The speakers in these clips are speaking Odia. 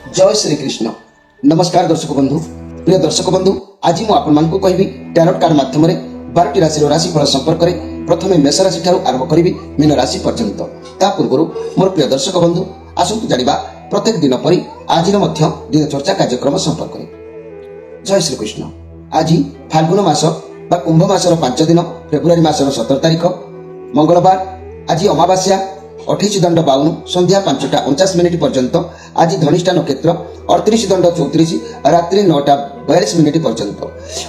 जय श्री कृष्ण। नमस्कार दर्शक बंधु, प्रिय दर्शक बंधु, आज मुझे आपण कहि टैरोट कार्ड माध्यम 12टी राशि राशिफल संपर्क में प्रथम मेष राशि ठारू आरंभ करी मीन राशि पर्यंत। ता पूर्व मोर प्रिय दर्शक बंधु आसतु जानिबा प्रत्येक दिन परी आज दिन चर्चा कार्यक्रम संपर्क में। जय श्री कृष्ण। आज फाल्गुन मास बा कुंभ मासर 5 दिन फेब्रुआरी मासर 17 तारिख मंगलवार। आज अमावास्या 28 दंड 52 संध्या 5टा 49 मिनिट पर्यंत। आज धनिष्ठा नक्षत्र 38 दंड 34 रात्रि 9टा 42 मिनिट पर्यंत।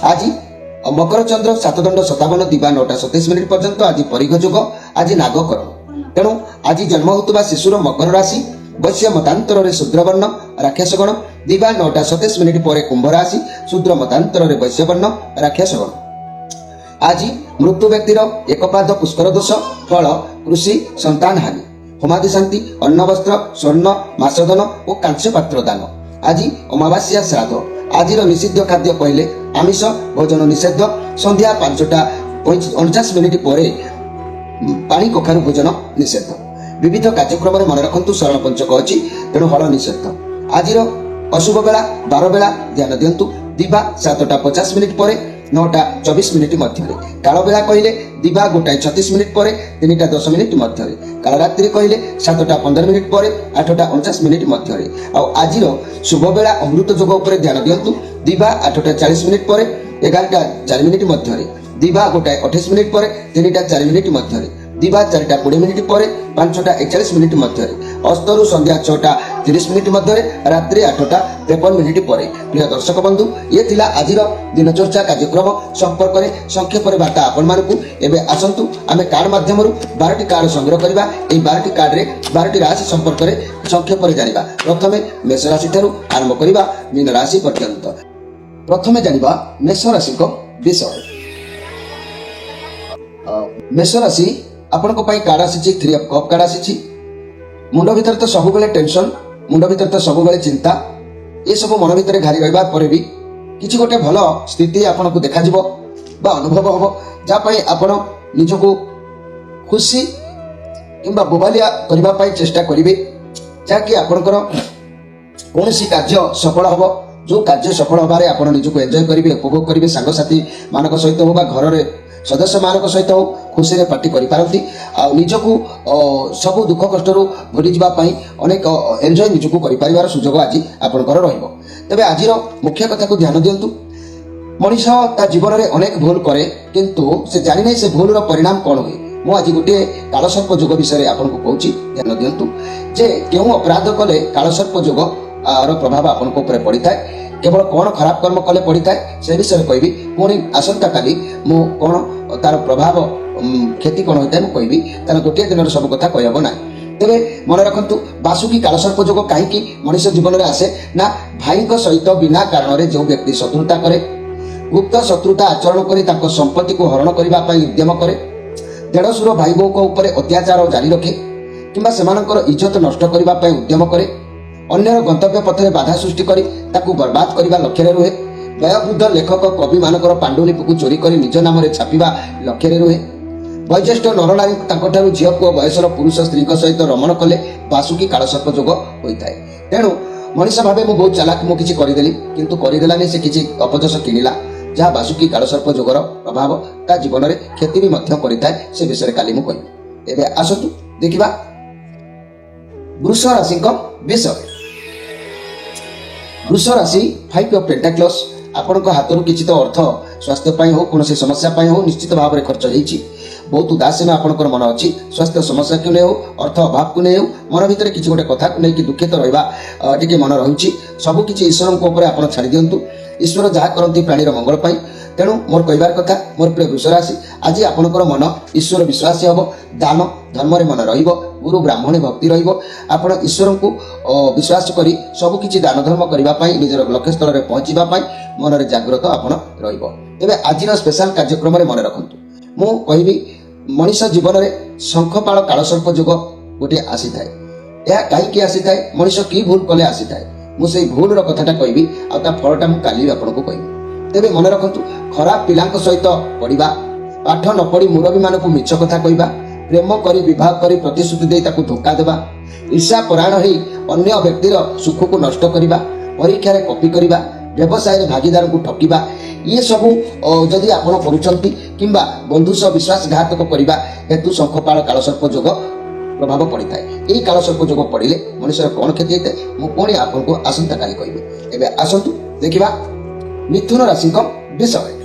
आज मकर चंद्र 7 दंड 57 दिवा 9टा 27 मिनिट पर्यंत। आज परिघ योग, आज नागकरण। तेणु आज जन्म होता शिशुर मकर राशि, वैश्य मतांतर शूद्र वर्ण राक्षस गण। दिवा 9टा 27 मिनिट पर कुंभ राशि, शूद्र मतांतर वैश्य वर्ण राक्षस गण। आज मृत्यु व्यक्तिर एक पाद पुष्कर दोष, फल कृषि संतान हानि, होमादि शांति, अन्न वस्त्र स्वर्ण मासधन और कांस्य पात्र दान। आज अमावास्या श्राद्ध। आज निषिद्ध खाद्य कहले आमिष भोजन निषेध। संध्या 5टा 49 मिनिट पर पानी कखारु भोजन निषेध। विविध कार्यक्रम मन रखु शरण पंचक अच्छी, तेणु हल निषेध। आज अशुभ बेला 12 बेला ध्यान दिंतु। दिवा 7टा 50 मिनिट पर 9टा 24 मिनिट मध्य। काल बेला कहले दिवा 1टा 36 मिनिट पर 3टा 10 मिनिट मध्य। काल रात्रि कहले 7टा 15 मिनिट पर 8टा 49 मिनिट मध्य। आज शुभ बेला अमृत योग उपर ध्यान दिंतु। दिवा 8टा 40 मिनिट पर 11टा 4 मिनिट मध्य। दिवा 1टा 28 मिनिट पर 3टा 4 मिनिट मध्य। दिवा 4टा 20 मिनिट पर 5टा 41 मिनिट मध्य। अस्तरु संध्या 6टा 30 मिनिट मध्य। रात्रि 8टा 53 मिनिट पर। प्रिय दर्शक बंधु, ये थिला आज दिन चर्चा कार्यक्रम संपर्क में संक्षेप वार्ता आपण मानकु। एबे आसंतु आमे कार्ड माध्यम 12टी कार्ड संग्रह करबा। एई 12टी कार्ड रे 12टी राशि संपर्क में संक्षेप में जानिबा। प्रथमे मेष राशि ठारू आरंभ करबा मीन राशि पर्यंत। प्रथमे जानिबा मेष राशि को विषय। मेष राशि आपण को पाई कार्ड आसी 3 ऑफ कप कार्ड आसी। मुंड भीतर तो सब बेले टेंशन, मुंड भीतर तो सब बेले चिंता, ये सब मन भीतर घारी रहिबा परे भी किछि गोटे भल स्थिति आपण को देखा जिवो बा अनुभव होबो, जा पई आपण निजको खुशी किंबा बोबालिया करबा पई चेष्टा करिवे, जाकि आपणकर कोनोसी कार्य सफल होबो। जो कार्य सफल होबारे आपण निजको एन्जॉय करिवे, उपभोग करिवे, सांग साथी मानक सहित हो बा घर रे सदस्य मानक सहित हो खुशी रे पार्टी करि पारंती। आ निजको सब दुख कष्ट रु भूली जिबा पई अनेक एन्जॉय निजको करि परिवार सुजोग आज आपणकर रहिबो। तबे आजिरो मुख्य कथा को ध्यान दियंतु। मनीष ता जीवन रे अनेक भूल करे, किंतु से जानि नै से भूल रो परिणाम कोन होय। मु आज गोटे कालसर्प जोग विषय आपन को कहूची, ध्यान दियंतु जे केउ अपराध कले कालसर्प जोग रो प्रभाव आपन को ऊपर पड़ी थाए। केवल कौन खराब कर्म कले पड़ी थाए से विषय कहबी। पुणी आसंता काली मु कौन तार प्रभाव क्षति कौन होता है मुझे कहबी। तार गोटे दिन सब कथा कहब ना। तेरे मन रखु बासुकी कालसर्प जोग कहीं मनुष्य जीवन में आसे ना। भाई सहित बिना कारण जो व्यक्ति शत्रुता करे, गुप्त शत्रुता आचरण कर संपत्ति को हरण करने उद्यम करे, देढ़शुर भाई बो को ऊपर अत्याचार जारी रखे किंबा सेमानकर इज्जत नष्ट करने उद्यम करे, अन्यर गंतव्य पथ में बाधा सृष्टि करी ताकू बर्बाद करने लक्ष्य रुहे। वयोवृद्ध लेखक कवि मानकर पांडुलिपि को चोरी कर निज नाम छापिबा लक्ष्य रुहे। वयोज्येष्ठ नरनारी तांकठारु झियो पुओ बयसर पुरुष स्त्री सहित रमण कले बासुकी कालसर्प जोग होता है। तेणु मनीष भावे मु बहुत चालाक, मु किछि करिदेली, किंतु करिदेलानी से किछि अपजस किनिला, जहाँ बासुकी कालसर्प जोगर प्रभाव ता जीवन में क्षति भी मध्य करिताए। से विषय काली मु कहि। एबे आसतु देखिबा वृष राशि को विषय। वृष राशि 5 ऑफ पेंटाक्लस। आपण हाथ किसी तो अर्थ स्वास्थ्य हो कौन समस्या हो निश्चित भाव में खर्च होती। बहुत उदासीन आपंकर मन अच्छी। स्वास्थ्य समस्या को नहीं हो, अर्थ अभाव को नहीं हो, मन भीतर किसी गोटे कथा को लेकिन दुखित रहा टी मन रही। सबकि ईश्वर आप छाड़ दिंतु। ईश्वर जहाँ करती प्राणीर मंगल पाई। तेणु मोर कहबार कथा, मोर प्रिय वृष राशि, आज आपंकर मन ईश्वर विश्वासी हम, दान धर्म मन रहिबो, गुरु ब्राह्मणी भक्ति रहिबो। आपण ईश्वर को विश्वास करी सबकि दान धर्म करने निजर लक्ष्य स्थल में पहुँचा मन में जागृत आपण रहिबो। तेबे आज स्पेशल कार्यक्रम में मन रखु मु कहबी मनीष जीवन में शंखपाल कालसर्प जोग गोटे आसी थाए। यह कहीं आसी थाए, मनीष कि भूल कले आसी थाए। मुझे भूल कथाटा कहबी आ फलटा मु काली आपन को कहबी। तेबे मन रखु खराब पिला सहित पढ़ा, पाठ न पढ़ी मुरबी मानक मिछ कथा कहबा, प्रेम करी विवाह करी प्रतिश्रुति दे ताकू धोखा देबा, ईर्षा परायण होई अन्य व्यक्तिर सुख को नष्ट करिबा, परीक्षा रे कॉपी करिबा, व्यवसाय रे भागीदार को ठकिबा, ये सब जदि आपण करूछंती किंबा बंधु सह विश्वासघातक करिबा हेतु शंखपाल कालसर्प जोग प्रभाव पड़ी थाए। यही कालसर्प जोग पड़िले मनुष्यर कौन क्षति होता है मु पुणी आपको आसंता काली कहबी। एबे आसंतु देखिबा मिथुन राशि को विषय।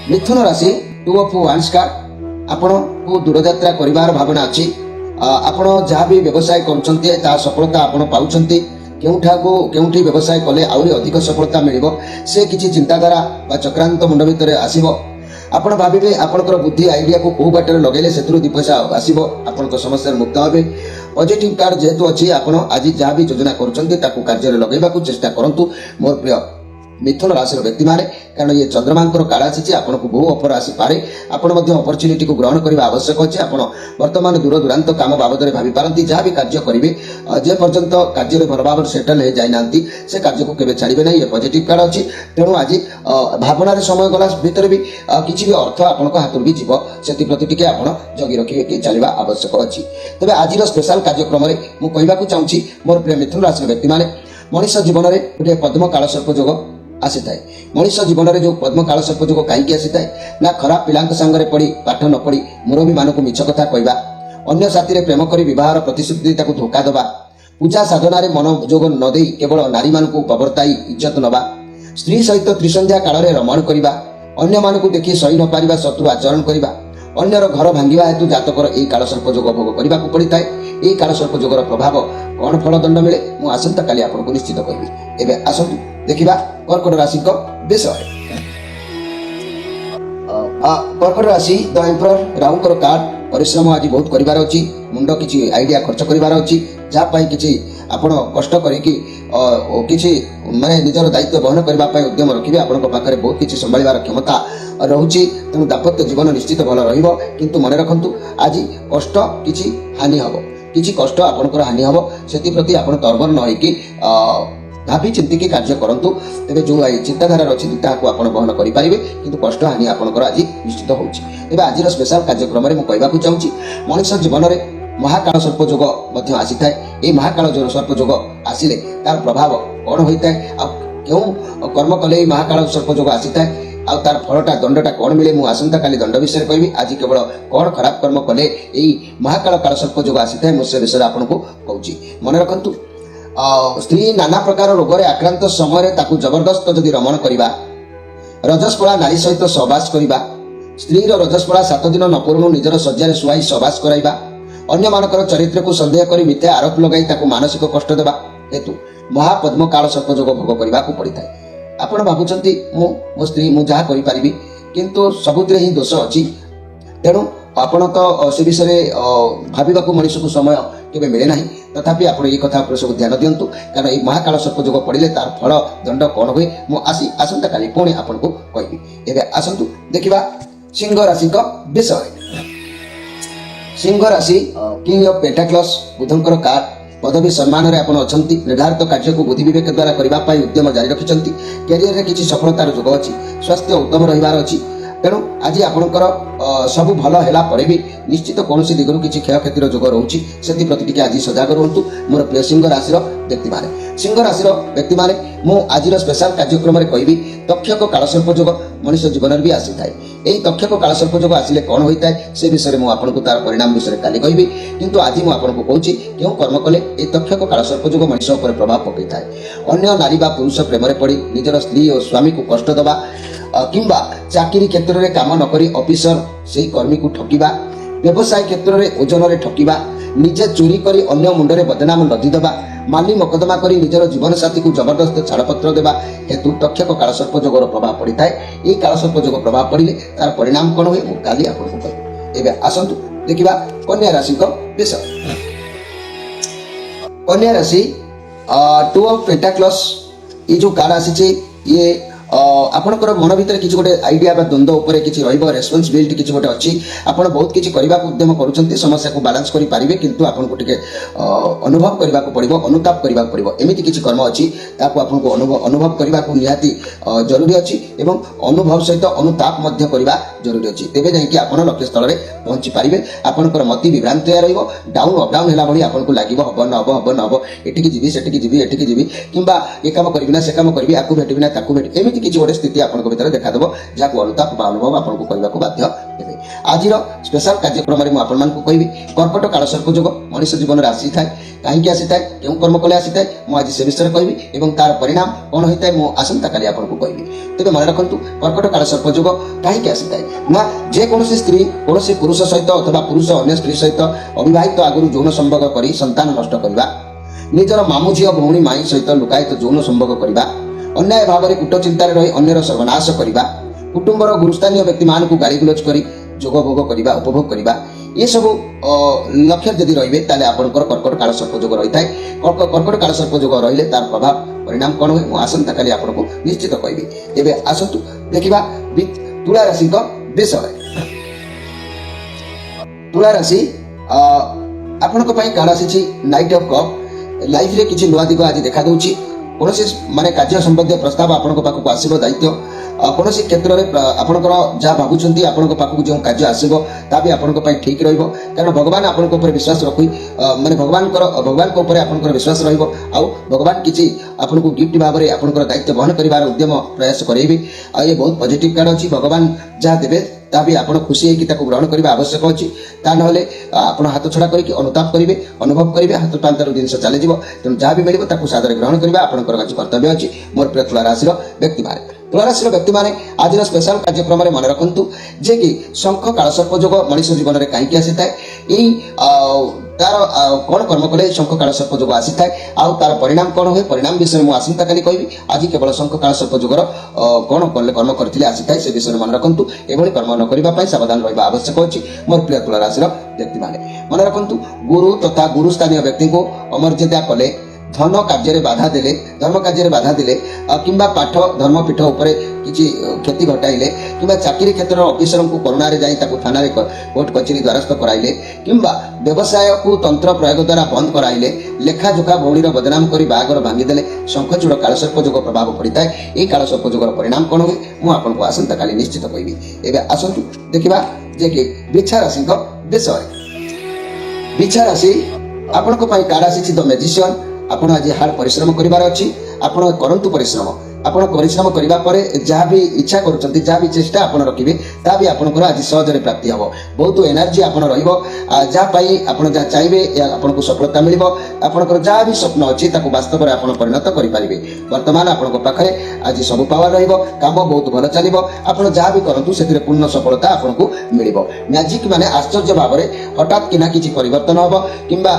मिथुन राशि 2 ऑफ वांस कार्ड आपण को दूरयात्रा करिवार भावना अछि। आपण जहाँ भी व्यवसाय करूछंती ता सफलता आपण पाउछंती। केउठी व्यवसाय कले आउरी अधिक सफलता मिलिबो से किछि चिंताधारा बा चक्रांत मुंड भितर आसीबो। आपण भाबिबे आपनकर बुद्धि आइडिया को को बाटर लगेले सेतुरु दि पैसा आसीबो, आपनकर समस्या मुक्त होबे। पॉजिटिव कार्ड जेतु अछि आपण आज जहाँ भी योजना करूछंती ताकू कार्य लगेबा को चेष्टा करंतु मोर प्रिय मिथुन राशि व्यक्ति माने, कारण ये चंद्रमांकर काल आसी आपन को बहु ऑफर आसी पारे। आपण मध्ये अपॉर्चुनिटी को ग्रहण करबा आवश्यक अछि। आपण वर्तमान दूर दूरांत काम बाबद रे भाबी पारंती। जहाँ भी कार्य करिवे जे पर्यंत कार्य रे भरभाव सेटल हे जाय नांती से कार्य को केबे छाड़िबे नै। ये पॉजिटिव कार्ड अछि। तेणु आज भावना रे समय गला भीतर भी किछि भी अर्थ आपण को हाथ भी जीव सेति प्रति टिके आपण जगी रखिबे कि चलिबा आवश्यक अछि। तबे आजिर स्पेशल कार्यक्रम रे मु कहबा को चाहूची मोर प्रिय मिथुन राशि व्यक्ति माने, मनुष्य जीवन रे गोटे पद्म काल सर्प जोग आसी थाए। मनुष्य जीवन में जो पद्म काल सर्प जोग कहीं आसी थाए ना खराब पिला संगे पढ़ी पाठ न पढ़ी मुरबी मान को मिछ कथा कहवा, अन्य साथी रे प्रेम करी विवाहर प्रतिश्रुति ताकू धोखा दबा, पूजा साधना रे मनोयोग न दे केवल नारी मान को प्रवर्ताई इज्जत नवा, स्त्री सहित त्रिसंध्या काल रे रमण करवा, अन्य मान को देखि सही न पारिबा शत्रु आचरण करवा, अन्यर घर भांगिबा हेतु जातकर ए काल सर्प जोग भोग करबा को पड़ी थाए। ए काल सर्प जोगर प्रभाव कौन फल दंड मिले मु आसंता काली आपको निश्चित कहबी। एबे आसंतु देखिबा कर्कट राशि को विषय। कर्कट राशि द एम्परर राहुकर कार्ड। परिश्रम आज बहुत करिवार अछि, मुंड किछि आइडिया खर्च करिवार अछि, जा पाई किछि आपण कष्ट करी कि किछि माने निजर दायित्व वहन करबा पाई उद्यम रखिबे। आपन को पाखरे बहुत किछि संभाळिबार क्षमता रहुछि। तेणु दाम्पत्य जीवन निश्चित भल रहिबो, किंतु मन रखंतु आज कष्ट किछि हानि हबो, किछि कष्ट आपनकर हानि हबो। सेति प्रति आपण तर्बर न होइकि भाभी चिंतिकी कार्य करंतु। तेबे जो चिंताधारा रछि ताहाको आपण वहन करि परिबे, किंतु कष्ट हानि आपनकर आज निश्चित होउछि। तेबे आजिर स्पेशल कार्यक्रम रे मु कहबा को चाहूछि मनुष्य जीवन रे महाकाल सर्प जोग मध्य आसी थाए। ए महाकाल सर्प जोग आसिले तार प्रभाव कोन होई थाए आ केउ कर्म कले महाकाल सर्प जोग आसी थाए आ तार फलटा दंडटा कोन मिले मु आसंता काली दंड विषय कहबी। आज केवल कोन खराब कर्म कले एई महाकाल काल सर्प जोग आसी थाए मुसे विषय आपन को कहूछि। मन रखंतु स्त्री नाना प्रकार रोग रे आक्रांत समय ताकू जबरदस्त जदि रमण करिबा, रजस्पला नारी सहित सहवास करिबा, स्त्री रो रजस्पला 7 दिन न पूर्व निजर सज्जा सुहाई सहवास कराइबा, अन्य मानकर चरित्र को संदेह करी मिथ्या आरोप लगाई ताकू मानसिक कष्ट देबा हेतु महापद्म काल सर्प जोग भोग करबा को पड़ी थाए। आपण भाबुचंती मो स्त्री मु जहा करि परिबी, किंतु सबुद्रे ही दोष अछि। तेणु आपण तो से विषय भाबिबा को मनुष्य को समय केबे मिले नाही। तथापि आपण ए कथा पर सब ध्यान दियंतु, कारण ए महाकाल सर्प जोग पड़िले तार फल दंड कोन होय मु आसंता काली पुणी आपण को कहबी। एबे आसंतु देखिबा सिंह राशि को विषय। सिंह राशि किंग ऑफ पेंटाक्लस बुधंकर कार्ड। पदवी सम्मान रे आपण अछंती, निर्धारित कार्य को बुद्धि विवेक द्वारा करबा पई उद्यम जारी रखिचंती। कैरियर रे किछि सफलतार जोग अछि, स्वास्थ्य उत्तम रहिबार अछि। तेणु आज आपणकर सब भल है पर भी निश्चित कौन दिगरू किसी क्षयक्षतिर जोग रोचे से प्रति आज सजग रुहतु। मोर प्रिय सिंह राशि व्यक्ति माने, सिंह राशि व्यक्ति माने मु आज स्पेशल कार्यक्रम में कहबी तक्षक कालसर्प जोग मनुष्य जीवन में भी आसी थाए। यही तक्षक कालसर्प जोग आसिले कौन होता है से विषय में आपको तार परिणाम विषय काली कहबी, किंतु आज मुझे आपको कहूँ क्यों कर्म कले ये तक्षक कालसर्प जोग मनुष्य पर प्रभाव पकई थाए। अन्य नारी बा पुरुष प्रेम में पड़ी निजर स्त्री और स्वामी को कष्ट दबा किंबा चाकरी क्षेत्र में काम नकरी ऑफिसर से कर्मी को ठकिबा, व्यवसाय क्षेत्र में ओजन रे ठकिबा, निजे चोरी करी अन्य मुंड में बदनाम लदी देबा, माली मकदमा करी निजर जीवन साथी को जबरदस्त छाड़पत्र देबा हेतु तक्षक कालसर्प जोगर प्रभाव पड़ी थाए। ये कालसर्प जोग प्रभाव पड़िले तार परिणाम कौन हुए काली आपको कहबी। एबे आसंतु देखिबा कन्या राशि को विषय। कन्या राशि 2 ऑफ पेंटाक्लस ये जो कार्ड आसी ये ଆପଣଙ୍କର ମନ ଭିତରେ କିଛି ଗୋଟେ ଆଇଡିଆ ବା ଦ୍ୱନ୍ଦ୍ୱ ଉପରେ କିଛି ରହିବ, ରେସ୍ପନ୍ସିବିଲିଟି କିଛି ଗୋଟେ ଅଛି, ଆପଣ ବହୁତ କିଛି କରିବାକୁ ଉଦ୍ୟମ କରୁଛନ୍ତି, ସମସ୍ୟାକୁ ବାଲାନ୍ସ କରିପାରିବେ, କିନ୍ତୁ ଆପଣଙ୍କୁ ଟିକେ ଅନୁଭବ କରିବାକୁ ପଡ଼ିବ, ଅନୁତାପ କରିବାକୁ ପଡ଼ିବ। ଏମିତି କିଛି କର୍ମ ଅଛି ତାକୁ ଆପଣଙ୍କୁ ଅନୁଭବ କରିବାକୁ ନିହାତି ଜରୁରୀ ଅଛି ଏବଂ ଅନୁଭବ ସହିତ ଅନୁତାପ ମଧ୍ୟ କରିବା ଜରୁରୀ ଅଛି। ତେବେ ଯାଇକି ଆପଣ ଲକ୍ଷ୍ୟସ୍ଥଳରେ ପହଞ୍ଚି ପାରିବେ। ଆପଣଙ୍କର ମତି ବିଭ୍ରାନ୍ତ ରହିବ, ଡାଉନ୍ ଅପଡାଉନ୍ ହେଲା ଭଳି ଆପଣଙ୍କୁ ଲାଗିବ, ହବ ନ ହବ, ଏଠିକି ଯିବି ସେଠିକି ଯିବି ଏଠିକି ଯିବି, କିମ୍ବା ଏ କାମ କରିବି ନା ସେ କାମ କରିବି, ଆକୁ ଭେଟିବି ନା ତାକୁ ଭେଟିବି, ଏମିତି କିଛି ଗୋଟେ ସ୍ଥିତି ଆପଣଙ୍କ ଭିତରେ ଦେଖାଦେବ, ଯାହାକୁ ଅନୁତାପ ବା ଅନୁଭବ ଆପଣଙ୍କୁ କରିବାକୁ ବାଧ୍ୟ ହେବେ। ଆଜିର ସ୍ପେଶାଲ କାର୍ଯ୍ୟକ୍ରମରେ ମୁଁ ଆପଣମାନଙ୍କୁ କହିବି କର୍କଟ କାଳସର୍ପ ଯୋଗ ମଣିଷ ଜୀବନରେ ଆସିଥାଏ, କାହିଁକି ଆସିଥାଏ, କେଉଁ କର୍ମ କଲେ ଆସିଥାଏ, ମୁଁ ଆଜି ସେ ବିଷୟରେ କହିବି ଏବଂ ତାର ପରିଣାମ କ'ଣ ହୋଇଥାଏ ମୁଁ ଆସନ୍ତାକାଲି ଆପଣଙ୍କୁ କହିବି। ତେବେ ମନେ ରଖନ୍ତୁ, କର୍କଟ କାଳସର୍ପ ଯୋଗ କାହିଁକି ଆସିଥାଏ ନା ଯେକୌଣସି ସ୍ତ୍ରୀ କୌଣସି ପୁରୁଷ ସହିତ ଅଥବା ପୁରୁଷ ଅନ୍ୟ ସ୍ତ୍ରୀ ସହିତ ଅବିବାହିତ ଆଗରୁ ଯୌନ ସମ୍ଭୋଗ କରି ସନ୍ତାନ ନଷ୍ଟ କରିବା, ନିଜର ମାମୁଁ ଝିଅ ଭଉଣୀ ମାଇଁ ସହିତ ଲୁକାୟିତ ଯୌନ ସମ୍ଭୋଗ କରିବା, ଅନ୍ୟାୟ ଭାବରେ କୂଟ ଚିନ୍ତାରେ ରହି ଅନ୍ୟର ସର୍ବନାଶ କରିବା, କୁଟୁମ୍ବର ଗୁରୁସ୍ଥାନୀୟ ବ୍ୟକ୍ତିମାନଙ୍କୁ ଗାଳିଗୁଲଜ କରି ଯୋଗ ଭୋଗ କରିବା ଉପଭୋଗ କରିବା, ଏସବୁ ଲକ୍ଷ୍ୟ ଯଦି ରହିବେ ତାହେଲେ ଆପଣଙ୍କର କର୍କଟ କାଳସର୍ପ ଯୋଗ ରହିଥାଏ। କର୍କଟ କାଳସର୍ପ ଯୋଗ ରହିଲେ ତାର ପ୍ରଭାବ ପରିଣାମ କ'ଣ ହୁଏ ମୁଁ ଆସନ୍ତାକାଲି ଆପଣଙ୍କୁ ନିଶ୍ଚିତ କହିବି। ଏବେ ଆସନ୍ତୁ ଦେଖିବା ତୁଳା ରାଶିଙ୍କ ବିଷୟରେ। ତୁଳା ରାଶି ଆପଣଙ୍କ ପାଇଁ କାର୍ଡ ଆସିଛି ନାଇଟ୍ ଅଫ୍ କପ୍। ଲାଇଫରେ କିଛି ନୂଆ ଦିଗ ଆଜି ଦେଖାଦେଉଛି, କୌଣସି ମାନେ କାର୍ଯ୍ୟ ସମ୍ବନ୍ଧୀୟ ପ୍ରସ୍ତାବ ଆପଣଙ୍କ ପାଖକୁ ଆସିବ, ଦାୟିତ୍ୱ କୌଣସି କ୍ଷେତ୍ରରେ ଆପଣଙ୍କର ଯାହା ଭାବୁଛନ୍ତି ଆପଣଙ୍କ ପାଖକୁ ଯେଉଁ କାର୍ଯ୍ୟ ଆସିବ ତାହା ବି ଆପଣଙ୍କ ପାଇଁ ଠିକ୍ ରହିବ, କାରଣ ଭଗବାନ ଆପଣଙ୍କ ଉପରେ ବିଶ୍ୱାସ ରଖି ମାନେ ଭଗବାନଙ୍କ ଉପରେ ଆପଣଙ୍କର ବିଶ୍ୱାସ ରହିବ, ଆଉ ଭଗବାନ କିଛି ଆପଣଙ୍କୁ ଗିଫ୍ଟ ଭାବରେ ଆପଣଙ୍କର ଦାୟିତ୍ୱ ବହନ କରିବାର ଉଦ୍ୟମ ପ୍ରୟାସ କରାଇବେ। ଆଉ ଏ ବହୁତ ପଜିଟିଭ୍ କାର୍ଡ ଅଛି, ଭଗବାନ ଯାହା ଦେବେ ତାହା ବି ଆପଣ ଖୁସି ହେଇକି ତାକୁ ଗ୍ରହଣ କରିବା ଆବଶ୍ୟକ ଅଛି, ତା ନହେଲେ ଆପଣ ହାତ ଛଡ଼ା କରିକି ଅନୁତାପ କରିବେ, ଅନୁଭବ କରିବେ, ହାତ ପ୍ରାନ୍ତର ଜିନିଷ ଚାଲିଯିବ। ତେଣୁ ଯାହା ବି ମିଳିବ ତାକୁ ସାଦରେ ଗ୍ରହଣ କରିବା ଆପଣଙ୍କର କିଛି କର୍ତ୍ତବ୍ୟ ଅଛି। ମୋର ପ୍ରିୟ ତୁଳା ରାଶିର ବ୍ୟକ୍ତିମାନେ, ତୁଳା ରାଶିର ବ୍ୟକ୍ତିମାନେ ଆଜିର ସ୍ପେଶାଲ କାର୍ଯ୍ୟକ୍ରମରେ ମନେ ରଖନ୍ତୁ ଯେ କି ଶଙ୍ଖ କାଳସର୍ପ ଯୋଗ ମଣିଷ ଜୀବନରେ କାହିଁକି ଆସିଥାଏ, ଏଇ ତାର କ'ଣ କର୍ମ କଲେ ଶଙ୍ଖ କାଳସର୍ପ ଯୋଗ ଆସିଥାଏ, ଆଉ ତାର ପରିଣାମ କ'ଣ ହୁଏ, ପରିଣାମ ବିଷୟରେ ମୁଁ ଆସନ୍ତାକାଲି କହିବି। ଆଜି କେବଳ ଶଙ୍ଖ କାଳସର୍ପ ଯୋଗର କ'ଣ କଲେ କର୍ମ କରିଥିଲେ ଆସିଥାଏ ସେ ବିଷୟରେ ମନେ ରଖନ୍ତୁ। ଏଭଳି କର୍ମ ନ କରିବା ପାଇଁ ସାବଧାନ ରହିବା ଆବଶ୍ୟକ ଅଛି। ମୋର ପ୍ରିୟ ତୁଳା ରାଶିର ବ୍ୟକ୍ତିମାନେ ମନେ ରଖନ୍ତୁ, ଗୁରୁ ତଥା ଗୁରୁ ସ୍ଥାନୀୟ ବ୍ୟକ୍ତିଙ୍କୁ ଅମର୍ଯ୍ୟାଦା କଲେ, ଧନ କାର୍ଯ୍ୟରେ ବାଧା ଦେଲେ, ଧର୍ମ କାର୍ଯ୍ୟରେ ବାଧା ଦେଲେ, କିମ୍ବା ପାଠ ଧର୍ମପୀଠ ଉପରେ କିଛି କ୍ଷତି ଘଟାଇଲେ, କିମ୍ବା ଚାକିରି କ୍ଷେତ୍ରର ଅଫିସରଙ୍କୁ କରୋନାରେ ଯାଇ ତାକୁ ଥାନାରେ କୋର୍ଟ କଚେରୀ ଦ୍ୱାରସ୍ଥ କରାଇଲେ, କିମ୍ବା ବ୍ୟବସାୟକୁ ତନ୍ତ୍ର ପ୍ରୟୋଗ ଦ୍ୱାରା ବନ୍ଦ କରାଇଲେ, ଲେଖାଜୋଖା ଭଉଣୀର ବଦନାମ କରି ବାହାଘର ଭାଙ୍ଗିଦେଲେ ଶଙ୍ଖଚୂଡ଼ କାଳସର୍ପ ଯୋଗ ପ୍ରଭାବ ପଡ଼ିଥାଏ। ଏହି କାଳସର୍ପ ଯୋଗର ପରିଣାମ କ'ଣ ହୁଏ ମୁଁ ଆପଣଙ୍କୁ ଆସନ୍ତାକାଲି ନିଶ୍ଚିତ କହିବି। ଏବେ ଆସନ୍ତୁ ଦେଖିବା ଯେ କି ବିଛା ରାଶିଙ୍କ ବିଷୟରେ। ବିଛା ରାଶି ଆପଣଙ୍କ ପାଇଁ କାର୍ଡ ଆସିଛି ଦ ମ୍ୟାଜିସିଆନ୍। ଆପଣ ଆଜି ହାର୍ଡ ପରିଶ୍ରମ କରିବାର ଅଛି, ଆପଣ କରନ୍ତୁ ପରିଶ୍ରମ। ଆପଣ ପରିଶ୍ରମ କରିବା ପରେ ଯାହା ବି ଇଚ୍ଛା କରୁଛନ୍ତି, ଯାହା ବି ଚେଷ୍ଟା ଆପଣ ରଖିବେ ତାହା ବି ଆପଣଙ୍କର ଆଜି ସହଜରେ ପ୍ରାପ୍ତି ହେବ। ବହୁତ ଏନର୍ଜି ଆପଣ ରହିବ, ଯାହା ପାଇଁ ଆପଣ ଯାହା ଚାହିଁବେ ଆପଣଙ୍କୁ ସଫଳତା ମିଳିବ। ଆପଣଙ୍କର ଯାହା ବି ସ୍ୱପ୍ନ ଅଛି ତାକୁ ବାସ୍ତବରେ ଆପଣ ପରିଣତ କରିପାରିବେ। ବର୍ତ୍ତମାନ ଆପଣଙ୍କ ପାଖରେ ଆଜି ସବୁ ପାୱାର ରହିବ, କାମ ବହୁତ ଭଲ ଚାଲିବ। ଆପଣ ଯାହା ବି କରନ୍ତୁ ସେଥିରେ ପୂର୍ଣ୍ଣ ସଫଳତା ଆପଣଙ୍କୁ ମିଳିବ। ମ୍ୟାଜିକ୍ ମାନେ ଆଶ୍ଚର୍ଯ୍ୟ ଭାବରେ ହଠାତ୍ କିନା କିଛି ପରିବର୍ତ୍ତନ ହେବ, କିମ୍ବା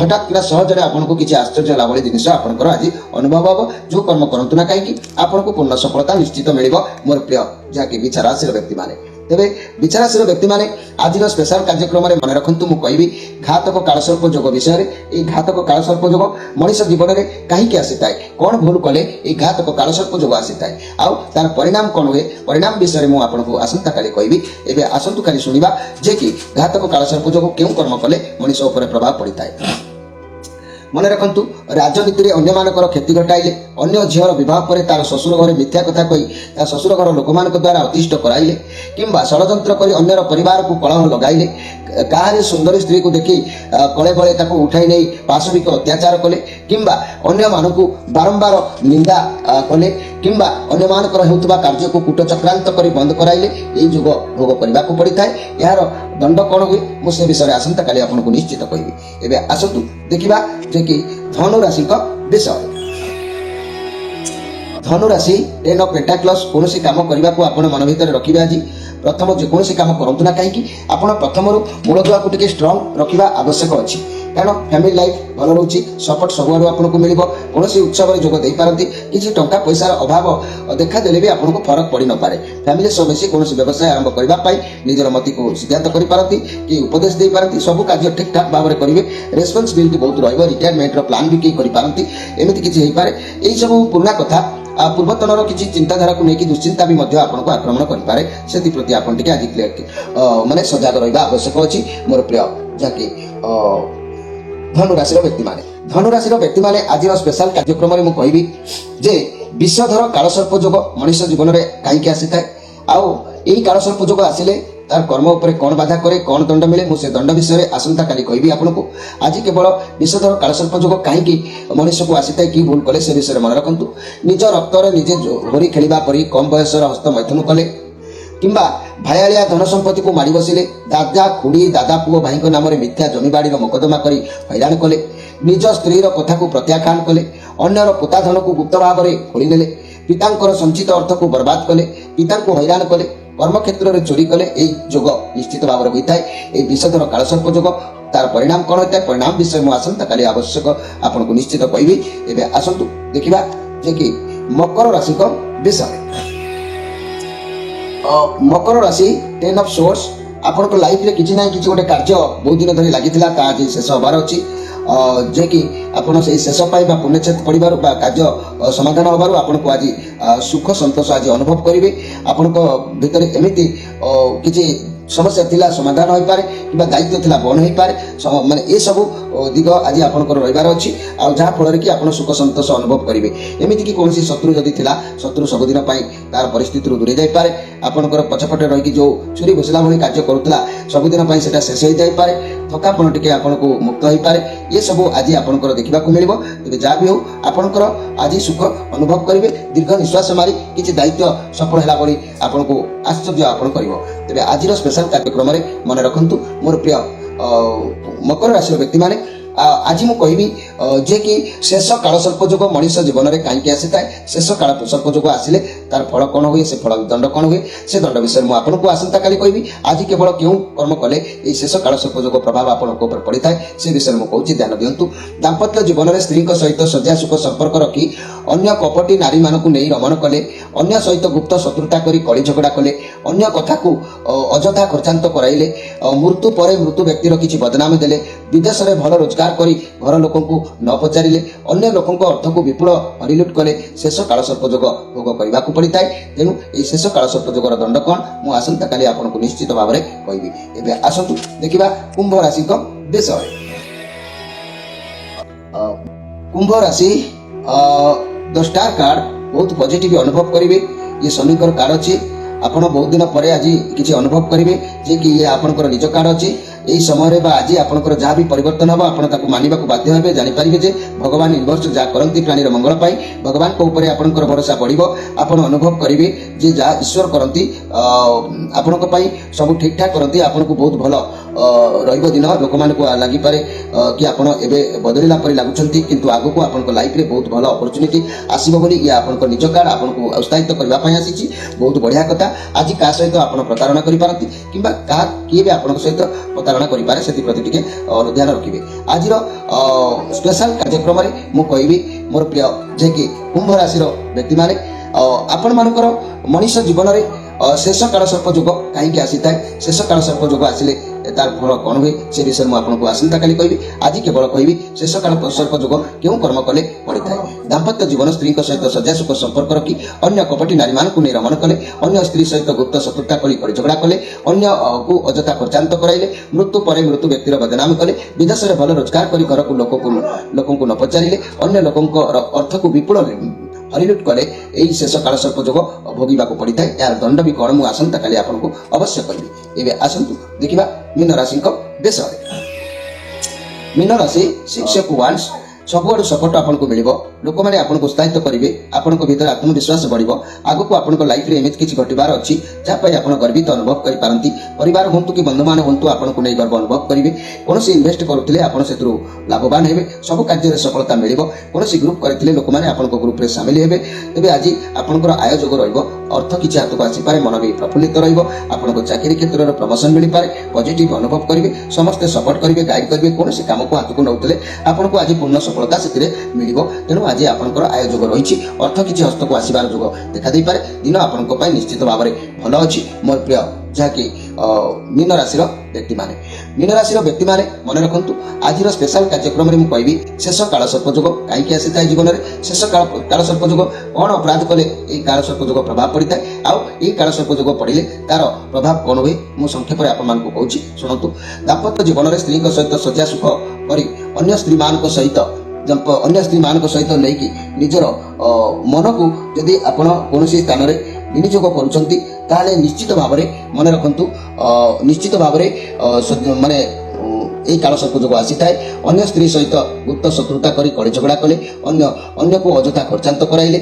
ହଠାତ୍ କିନା ସହଜରେ ଆପଣଙ୍କୁ କିଛି ଆଶ୍ଚର୍ଯ୍ୟ ହେଲା ଭଳି ଜିନିଷ ଆପଣଙ୍କର ଆଜି ଅନୁଭବ ହେବ। ଯେଉଁ କର୍ମ କରନ୍ତୁ ନା କାହିଁକି ଆପଣଙ୍କୁ ପୂର୍ଣ୍ଣ ସଫଳତା ନିଶ୍ଚିତ ମିଳିବ। ମୋର ପ୍ରିୟ ଯାହାକି ବିଛା ରାଶିର ବ୍ୟକ୍ତିମାନେ, ତେବେ ବିଛା ରାଶିର ବ୍ୟକ୍ତିମାନେ ଆଜିର ସ୍ପେଶାଲ କାର୍ଯ୍ୟକ୍ରମରେ ମନେ ରଖନ୍ତୁ, ମୁଁ କହିବି ଘାତକ କାଳସର୍ପ ଯୋଗ ବିଷୟରେ। ଏହି ଘାତକ କାଳସର୍ପ ଯୋଗ ମଣିଷ ଜୀବନରେ କାହିଁକି ଆସିଥାଏ, କ'ଣ ଭୁଲ କଲେ ଏହି ଘାତକ କାଳସର୍ପ ଯୋଗ ଆସିଥାଏ, ଆଉ ତାର ପରିଣାମ କ'ଣ ହୁଏ, ପରିଣାମ ବିଷୟରେ ମୁଁ ଆପଣଙ୍କୁ ଆସନ୍ତାକାଲି କହିବି। ଏବେ ଆସନ୍ତୁ କାଲି ଶୁଣିବା ଯେ କି ଘାତକ କାଳସର୍ପ ଯୋଗ କେଉଁ କର୍ମ କଲେ ମଣିଷ ଉପରେ ପ୍ରଭାବ ପଡ଼ିଥାଏ। ମନେ ରଖନ୍ତୁ, ରାଜନୀତିରେ ଅନ୍ୟମାନଙ୍କର କ୍ଷତି ଘଟାଇଲେ, ଅନ୍ୟ ଝିଅର ବିବାହ ପରେ ତାର ଶ୍ୱଶୁର ଘରେ ମିଥ୍ୟା କଥା କହି ତା ଶ୍ୱଶୁର ଘର ଲୋକମାନଙ୍କ ଦ୍ୱାରା ଅତିଷ୍ଠ କରାଇଲେ, କିମ୍ବା ଷଡ଼ଯନ୍ତ୍ର କରି ଅନ୍ୟର ପରିବାରକୁ କଳହ ଲଗାଇଲେ, କାହାରି ସୁନ୍ଦରୀ ସ୍ତ୍ରୀକୁ ଦେଖି କଳେ ବଳେ ତାକୁ ଉଠାଇ ନେଇ ପାଶବିକ ଅତ୍ୟାଚାର କଲେ, କିମ୍ବା ଅନ୍ୟମାନଙ୍କୁ ବାରମ୍ବାର ନିନ୍ଦା କଲେ, କିମ୍ବା ଅନ୍ୟମାନଙ୍କର ହେଉଥିବା କାର୍ଯ୍ୟକୁ କୂଟ ଚକ୍ରାନ୍ତ କରି ବନ୍ଦ କରାଇଲେ ଏହି ଯୋଗ ଭୋଗ କରିବାକୁ ପଡ଼ିଥାଏ। ଏହାର ଦଣ୍ଡ କ'ଣ ହୁଏ ମୁଁ ସେ ବିଷୟରେ ଆସନ୍ତାକାଲି ଆପଣଙ୍କୁ ନିଶ୍ଚିତ କହିବି। ଏବେ ଆସନ୍ତୁ ଦେଖିବା ଯେ କି ଧନୁ ରାଶିଙ୍କ ବିଷୟରେ। ଧନୁ ରାଶି ଟେନ୍ ଅଫ୍ ପେଣ୍ଟାକ୍ଲସ୍। କୌଣସି କାମ କରିବାକୁ ଆପଣ ମନ ଭିତରେ ରଖିବେ ଆଜି। ପ୍ରଥମ ଯେକୌଣସି କାମ କରନ୍ତୁ ନା କାହିଁକି ଆପଣ ପ୍ରଥମରୁ ମୂଳଦୁଆକୁ ଟିକେ ଷ୍ଟ୍ରଙ୍ଗ ରଖିବା ଆବଶ୍ୟକ ଅଛି। କାରଣ ଫ୍ୟାମିଲି ଲାଇଫ ଭଲ ରହୁଛି, ସପୋର୍ଟ ସବୁଆଡୁ ଆପଣଙ୍କୁ ମିଳିବ। କୌଣସି ଉତ୍ସବରେ ଯୋଗ ଦେଇପାରନ୍ତି, କିଛି ଟଙ୍କା ପଇସାର ଅଭାବ ଦେଖାଦେଲେ ବି ଆପଣଙ୍କୁ ଫରକ ପଡ଼ିନପାରେ। ଫ୍ୟାମିଲି ସହ ମିଶି କୌଣସି ବ୍ୟବସାୟ ଆରମ୍ଭ କରିବା ପାଇଁ ନିଜର ମତିକୁ ସିଦ୍ଧାନ୍ତ କରିପାରନ୍ତି କି ଉପଦେଶ ଦେଇପାରନ୍ତି। ସବୁ କାର୍ଯ୍ୟ ଠିକ୍ ଠାକ୍ ଭାବରେ କରିବେ। ରେସ୍ପନ୍ସିବିଲିଟି ବହୁତ ରହିବ। ରିଟାୟାରମେଣ୍ଟର ପ୍ଲାନ୍ ବି କେହି କରିପାରନ୍ତି, ଏମିତି କିଛି ହେଇପାରେ। ଏହିସବୁ ପୁରୁଣା କଥା ପୂର୍ବତନର କିଛି ଚିନ୍ତାଧାରାକୁ ନେଇକି ଦୁଶ୍ଚିନ୍ତା ବି ମଧ୍ୟ ଆପଣଙ୍କୁ ଆକ୍ରମଣ କରିପାରେ। ସେଥିପ୍ରତି ଆପଣ ଟିକେ ଆଜି ମାନେ ସଜାଗ ରହିବା ଆବଶ୍ୟକ ଅଛି ମୋର ପ୍ରିୟ ଯାହାକି ଧନୁରାଶିର ବ୍ୟକ୍ତିମାନେ। ଧନୁରାଶିର ବ୍ୟକ୍ତିମାନେ ଆଜିର ସ୍ପେଶାଲ କାର୍ଯ୍ୟକ୍ରମରେ ମୁଁ କହିବି ଯେ ବିଷଧର କାଳସର୍ପ ଯୋଗ ମଣିଷ ଜୀବନରେ କାହିଁକି ଆସିଥାଏ, ଆଉ ଏହି କାଳସର୍ପ ଯୋଗ ଆସିଲେ ତାର କର୍ମ ଉପରେ କ'ଣ ବାଧା କରେ, କ'ଣ ଦଣ୍ଡ ମିଳେ, ମୁଁ ସେ ଦଣ୍ଡ ବିଷୟରେ ଆସନ୍ତାକାଲି କହିବି ଆପଣଙ୍କୁ। ଆଜି କେବଳ ବିଷଧର କାଳସର୍ପ ଯୋଗ କାହିଁକି ମଣିଷକୁ ଆସିଥାଏ, କି ଭୁଲ କଲେ ସେ ବିଷୟରେ ମନେ ରଖନ୍ତୁ। ନିଜ ରକ୍ତରେ ନିଜେ ହୋରି ଖେଳିବା ପରି କମ୍ ବୟସର ହସ୍ତ ମୈଥୁନ କଲେ, କିମ୍ବା ଭାୟାଳିଆ ଧନ ସମ୍ପତ୍ତିକୁ ମାଡ଼ି ବସିଲେ, ଦାଦା ଖୁଡ଼ି ଦାଦା ପୁଅ ଭାଇଙ୍କ ନାମରେ ମିଥ୍ୟା ଜମିବାଡ଼ିର ମକଦ୍ଦମା କରି ହଇରାଣ କଲେ, ନିଜ ସ୍ତ୍ରୀର କଥାକୁ ପ୍ରତ୍ୟାଖ୍ୟାନ କଲେ, ଅନ୍ୟର ପୋତା ଧନକୁ ଗୁପ୍ତ ଭାବରେ ଖୋଳି ନେଲେ, ପିତାଙ୍କର ସଞ୍ଚିତ ଅର୍ଥକୁ ବର୍ବାଦ କଲେ, ପିତାଙ୍କୁ ହଇରାଣ କଲେ, କର୍ମକ୍ଷେତ୍ରରେ ଚୋରି କଲେ, ଏହି ଯୋଗ ନିଶ୍ଚିତ ଭାବରେ ହୋଇଥାଏ। ଏହି ବିଷଧର କାଳସର୍ପ ଯୋଗ ତାର ପରିଣାମ କ'ଣ ହୋଇଥାଏ, ପରିଣାମ ବିଷୟ ମୁଁ ଆସନ୍ତାକାଲି ଆବଶ୍ୟକ ଆପଣଙ୍କୁ ନିଶ୍ଚିତ କହିବି। ଏବେ ଆସନ୍ତୁ ଦେଖିବା ଯେ କି ମକର ରାଶିଙ୍କ ବିଷୟରେ। ମକର ରାଶି 10 ଅଫ୍ ସୋର୍ସ। ଆପଣଙ୍କ ଲାଇଫରେ କିଛି ନାହିଁ କିଛି ଗୋଟେ କାର୍ଯ୍ୟ ବହୁତ ଦିନ ଧରି ଲାଗିଥିଲା, ତା ଆଜି ଶେଷ ହେବାର ଅଛି। ଯେ କି ଆପଣ ସେଇ ଶେଷ ପାଇଁ ବା ପୁଣ୍ୟଚ୍ଛେଦ ପଡ଼ିବାରୁ ବା କାର୍ଯ୍ୟ ସମାଧାନ ହେବାରୁ ଆପଣଙ୍କୁ ଆଜି ସୁଖ ସନ୍ତୋଷ ଆଜି ଅନୁଭବ କରିବେ। ଆପଣଙ୍କ ଭିତରେ ଏମିତି କିଛି ସମସ୍ୟା ଥିଲା ସମାଧାନ ହୋଇପାରେ, କିମ୍ବା ଦାୟିତ୍ୱ ଥିଲା ବନ୍ଦ ହୋଇପାରେ, ମାନେ ଏସବୁ ଦିଗ ଆଜି ଆପଣଙ୍କର ରହିବାର ଅଛି। ଆଉ ଯାହାଫଳରେ କି ଆପଣ ସୁଖ ସନ୍ତୋଷ ଅନୁଭବ କରିବେ। ଏମିତିକି କୌଣସି ଶତ୍ରୁ ଯଦି ଥିଲା, ଶତ୍ରୁ ସବୁଦିନ ପାଇଁ ତାର ପରିସ୍ଥିତିରୁ ଦୂରେଇ ଯାଇପାରେ। ଆପଣଙ୍କର ପଛପଟେ ରହିକି ଯେଉଁ ଛୁରୀ ଘୋଷିଲା ଭଳି କାର୍ଯ୍ୟ କରୁଥିଲା ସବୁଦିନ ପାଇଁ ସେଟା ଶେଷ ହୋଇଯାଇପାରେ। ଥକାପଣ ଟିକେ ଆପଣଙ୍କୁ ମୁକ୍ତ ହୋଇପାରେ। ଏସବୁ ଆଜି ଆପଣଙ୍କର ଦେଖିବାକୁ ମିଳିବ। ତେବେ ଯାହା ବି ହେଉ ଆପଣଙ୍କର ଆଜି ସୁଖ ଅନୁଭବ କରିବେ। ଦୀର୍ଘ ନିଶ୍ୱାସ ମାରି କିଛି ଦାୟିତ୍ୱ ସଫଳ ହେଲା ଭଳି ଆପଣଙ୍କୁ ଆଶ୍ଚର୍ଯ୍ୟ ଆପଣ କରିବ। ତେବେ ଆଜିର ସ୍ପେଶାଲ କାର୍ଯ୍ୟକ୍ରମରେ ମନେ ରଖନ୍ତୁ ମୋର ପ୍ରିୟ ମକର ରାଶିର ବ୍ୟକ୍ତିମାନେ, ଆଜି ମୁଁ କହିବି ଯେ କି ଶେଷ କାଳସର୍ପ ଯୋଗ ମଣିଷ ଜୀବନରେ କାହିଁକି ଆସିଥାଏ, ଶେଷ କାଳସର୍ପ ଯୋଗ ଆସିଲେ ତାର ଫଳ କ'ଣ ହୁଏ, ସେ ଫଳ ଦଣ୍ଡ କ'ଣ ହୁଏ, ସେ ଦଣ୍ଡ ବିଷୟରେ ମୁଁ ଆପଣଙ୍କୁ ଆସନ୍ତାକାଲି କହିବି। ଆଜି କେବଳ କେଉଁ କର୍ମ କଲେ ଏହି ଶେଷ କାଳସର୍ପ ଯୋଗ ପ୍ରଭାବ ଆପଣଙ୍କ ଉପରେ ପଡ଼ିଥାଏ ସେ ବିଷୟରେ ମୁଁ କହୁଛି, ଧ୍ୟାନ ଦିଅନ୍ତୁ। ଦାମ୍ପତ୍ୟ ଜୀବନରେ ସ୍ତ୍ରୀଙ୍କ ସହିତ ଶଯ୍ୟା ସୁଖ ସମ୍ପର୍କ ରଖି ଅନ୍ୟ କପଟି ନାରୀମାନଙ୍କୁ ନେଇ ରମଣ କଲେ, ଅନ୍ୟ ସହିତ ଗୁପ୍ତ ଶତ୍ରୁତା କରି କଳି ଝଗଡ଼ା କଲେ, ଅନ୍ୟ କଥାକୁ ଅଯଥା ଖର୍ଚ୍ଚାନ୍ତ କରାଇଲେ, ମୃତ୍ୟୁ ପରେ ମୃତ୍ୟୁ ବ୍ୟକ୍ତିର କିଛି ବଦନାମ ଦେଲେ, ବିଦେଶରେ ଭଲ ରୋଜଗାର କରି ଘର ଲୋକଙ୍କୁ ନ ପଚାରିଲେ, ଅନ୍ୟ ଲୋକଙ୍କ ଅର୍ଥକୁ ବିପୁଳ ହରିଲୁଟ୍ କଲେ, ଶେଷ କାଳସର୍ପ ଯୋଗ ଭୋଗ କରିବାକୁ ପଡ଼ିଥାଏ। ତେଣୁ ଏହି ଶେଷ କାଳସର୍ପ ଯୋଗର ଦଣ୍ଡ କ'ଣ ମୁଁ ଆସନ୍ତାକାଲି ଆପଣଙ୍କୁ ନିଶ୍ଚିତ ଭାବରେ କହିବି। ଏବେ ଆସନ୍ତୁ ଦେଖିବା କୁମ୍ଭ ରାଶିଙ୍କ ବିଷୟରେ। କୁମ୍ଭ ରାଶି 10 ଷ୍ଟାର କାର୍ଡ ବହୁତ ପଜିଟିଭ ଅନୁଭବ କରିବେ। ଇଏ ଶନିଙ୍କର କାର୍ଡ ଅଛି। ଆପଣ ବହୁତ ଦିନ ପରେ ଆଜି କିଛି ଅନୁଭବ କରିବେ ଯେ କି ଇଏ ଆପଣଙ୍କର ନିଜ କାର୍ଡ ଅଛି। ଏହି ସମୟରେ ବା ଆଜି ଆପଣଙ୍କର ଯାହା ବି ପରିବର୍ତ୍ତନ ହେବ ଆପଣ ତାକୁ ମାନିବାକୁ ବାଧ୍ୟ ହେବେ। ଜାଣିପାରିବେ ଯେ ଭଗବାନ ୟୁନିଭର୍ସ ଯାହା କରନ୍ତି ପ୍ରାଣୀର ମଙ୍ଗଳ ପାଇଁ, ଭଗବାନଙ୍କ ଉପରେ ଆପଣଙ୍କର ଭରସା ବଢ଼ିବ। ଆପଣ ଅନୁଭବ କରିବେ ଯେ ଯାହା ଈଶ୍ୱର କରନ୍ତି ଆପଣଙ୍କ ପାଇଁ ସବୁ ଠିକ୍ ଠାକ୍ କରନ୍ତି। ଆପଣଙ୍କୁ ବହୁତ ଭଲ ରହିବ ଦିନ। ଲୋକମାନଙ୍କୁ ଲାଗିପାରେ କି ଆପଣ ଏବେ ବଦଳିଲା ପରି ଲାଗୁଛନ୍ତି, କିନ୍ତୁ ଆଗକୁ ଆପଣଙ୍କ ଲାଇଫରେ ବହୁତ ଭଲ ଅପରଚ୍ୟୁନିଟି ଆସିବ ବୋଲି ଇଏ ଆପଣଙ୍କ ନିଜ କାର୍ଡ ଆପଣଙ୍କୁ ଉତ୍ସାହିତ କରିବା ପାଇଁ ଆସିଛି। ବହୁତ ବଢ଼ିଆ କଥା। ଆଜି କାହା ସହିତ ଆପଣ ପ୍ରତାରଣା କରିପାରନ୍ତି, କିମ୍ବା କିଏ ବି ଆପଣଙ୍କ ସହିତ ପ୍ରତାରଣା କରିପାରେ, ସେଥିପ୍ରତି ଟିକେ ଧ୍ୟାନ ରଖିବେ। ଆଜିର ସ୍ପେଶାଲ କାର୍ଯ୍ୟକ୍ରମରେ ମୁଁ କହିବି ମୋର ପ୍ରିୟ ଯେ କି କୁମ୍ଭ ରାଶିର ବ୍ୟକ୍ତିମାନେ, ଆପଣମାନଙ୍କର ମଣିଷ ଜୀବନରେ ଶେଷ କାଳସର୍ପ ଯୋଗ କାହିଁକି ଆସିଥାଏ, ଶେଷ କାଳସର୍ପ ଯୋଗ ଆସିଲେ ତାର ଫଳ କ'ଣ ହୁଏ ସେ ବିଷୟରେ ମୁଁ ଆପଣଙ୍କୁ ଆସନ୍ତାକାଲି କହିବି। ଆଜି କେବଳ କହିବି ଶେଷ କାଳସର୍ପ ଯୋଗ କେଉଁ କର୍ମ କଲେ ପଡ଼ିଥାଏ। ଦାମ୍ପତ୍ୟ ଜୀବନ ସ୍ତ୍ରୀଙ୍କ ସହିତ ଶଯ୍ୟା ସୁଖ ସମ୍ପର୍କ ରଖି ଅନ୍ୟ କପଟି ନାରୀମାନଙ୍କୁ ନେଇ ରମଣ କଲେ, ଅନ୍ୟ ସ୍ତ୍ରୀ ସହିତ ଗୁପ୍ତ ଶତ୍ରୁତା କରି କଳି ଝଗଡ଼ା କଲେ, ଅନ୍ୟକୁ ଅଯଥା ଖର୍ଚ୍ଚାନ୍ତ କରାଇଲେ, ମୃତ୍ୟୁ ପରେ ମୃତ୍ୟୁ ବ୍ୟକ୍ତିର ବଦନାମ କଲେ, ବିଦେଶରେ ଭଲ ରୋଜଗାର କରି ଘରକୁ ଲୋକଙ୍କୁ ନ ପଚାରିଲେ, ଅନ୍ୟ ଲୋକଙ୍କର ଅର୍ଥକୁ ବିପୁଳ ହରିଲୁଟ୍ କଲେ, ଏହି ଶେଷ କାଳସର୍ପ ଯୋଗ ଭୋଗିବାକୁ ପଡ଼ିଥାଏ। ଏହାର ଦଣ୍ଡ ବି କ'ଣ ମୁଁ ଆସନ୍ତାକାଲି ଆପଣଙ୍କୁ ଅବଶ୍ୟ କରିବି। ଏବେ ଆସନ୍ତୁ ଦେଖିବା ମୀନ ରାଶିଙ୍କ ବିଷୟରେ। ମୀନ ରାଶି 6 ଅଫ୍ ୱାଣ୍ଡସ୍। ସବୁଆଡ଼ୁ ସପୋର୍ଟ ଆପଣଙ୍କୁ ମିଳିବ। ଲୋକମାନେ ଆପଣଙ୍କୁ ଉତ୍ସାହିତ କରିବେ। ଆପଣଙ୍କ ଭିତରେ ଆତ୍ମବିଶ୍ୱାସ ବଢ଼ିବ। ଆଗକୁ ଆପଣଙ୍କ ଲାଇଫରେ ଏମିତି କିଛି ଘଟିବାର ଅଛି ଯାହା ପାଇଁ ଆପଣ ଗର୍ବିତ ଅନୁଭବ କରିପାରନ୍ତି। ପରିବାର ହୁଅନ୍ତୁ କି ବନ୍ଧୁମାନେ ହୁଅନ୍ତୁ ଆପଣଙ୍କୁ ନେଇ ଗର୍ବ ଅନୁଭବ କରିବେ। କୌଣସି ଇନଭେଷ୍ଟ କରୁଥିଲେ ଆପଣ ସେଥିରୁ ଲାଭବାନ ହେବେ। ସବୁ କାର୍ଯ୍ୟରେ ସଫଳତା ମିଳିବ। କୌଣସି ଗ୍ରୁପ୍ କରିଥିଲେ ଲୋକମାନେ ଆପଣଙ୍କ ଗ୍ରୁପରେ ସାମିଲ ହେବେ। ତେବେ ଆଜି ଆପଣଙ୍କର ଆୟ ଯୋଗ ରହିବ। अर्थ किसी हाथ को आसीपे मन भी प्रफुल्लित रहा चाकरी क्षेत्र में प्रमोशन मिल पाए पॉजिटिव अनुभव करेंगे समस्ते सपोर्ट करेंगे गाइड करेंगे कौन काम को हाथ को नौते आपको आज पूर्ण सफलता से मिल तेणु आज आपंकर आय जोग रही अर्थ किसी हस्त को आसबार जोग देखा पारे दिन आपण निश्चित भाव में भल अच्छी मोर प्रिय जहाँकि मीन राशि व्यक्ति माने मीन राशि व्यक्ति माने मन रखु आज स्पेशल कार्यक्रम में मुझे शेष काल सर्पयोग कहीं आसी था जीवन में शेष काल सर्पयोग कौन अपराध कले काल सर्पयोग प्रभाव पड़ता है आउ काल सर्पयोग पड़े तार प्रभाव कौन हुए मुझे संक्षेप में कहूँ शुणु दाम्पत्य जीवन में स्त्री सहित शଯ୍या सुख कर अन्य स्त्री मान सहित अन्य स्त्री मान सहित नहीं निजर मन को जदि आपण कौन स्थान में विनियोग करुँच निश्चित भाव में मन रखु निश्चित भाव में माने এই কাল सर्प जोग आसी थाए अन्य स्त्री सहित गुप्त शत्रुता करी कड़ी झगड़ा कले अन्य को अजथा खर्चांत कराइले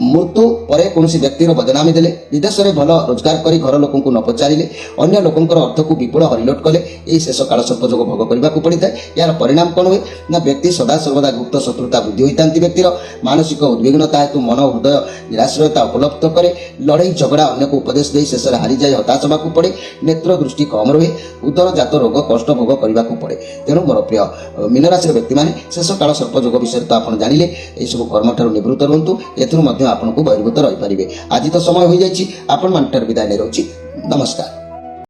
मृत्यु पर कौन व्यक्तिर बदनामी देले विदेश में भल रोजगार करी घर लोक न पचारे अन्य लोकंर अर्थ को विपुल हरिलोट कले यही शेष काल सर्प जोग भोग करने को पड़ता है यार परिणाम कौन हुए ना व्यक्ति सदा सर्वदा गुप्त शत्रुता वृद्धि होता व्यक्तिर मानसिक उद्विग्नता हेतु मन हृदय निराश्रयता उपलब्ध करे लड़ई झगड़ा अन्य को उपदेश दे शेष हारी जाए हताश होगा पड़े नेत्र दृष्टि कम रहे उदर जात रोग कष्ट भोग करने को पड़े तेणु मोर प्रिय मीन राशि व्यक्ति मैंने शेष काल सर्प जोग विषय तो आप जानिले यह सब कर्म ठार निवृत्त रुहतु एथुरु आपको बहिर्भूत रही पारे आज तो समय हो जाए आपण मान विदाय नहीं रही नमस्कार।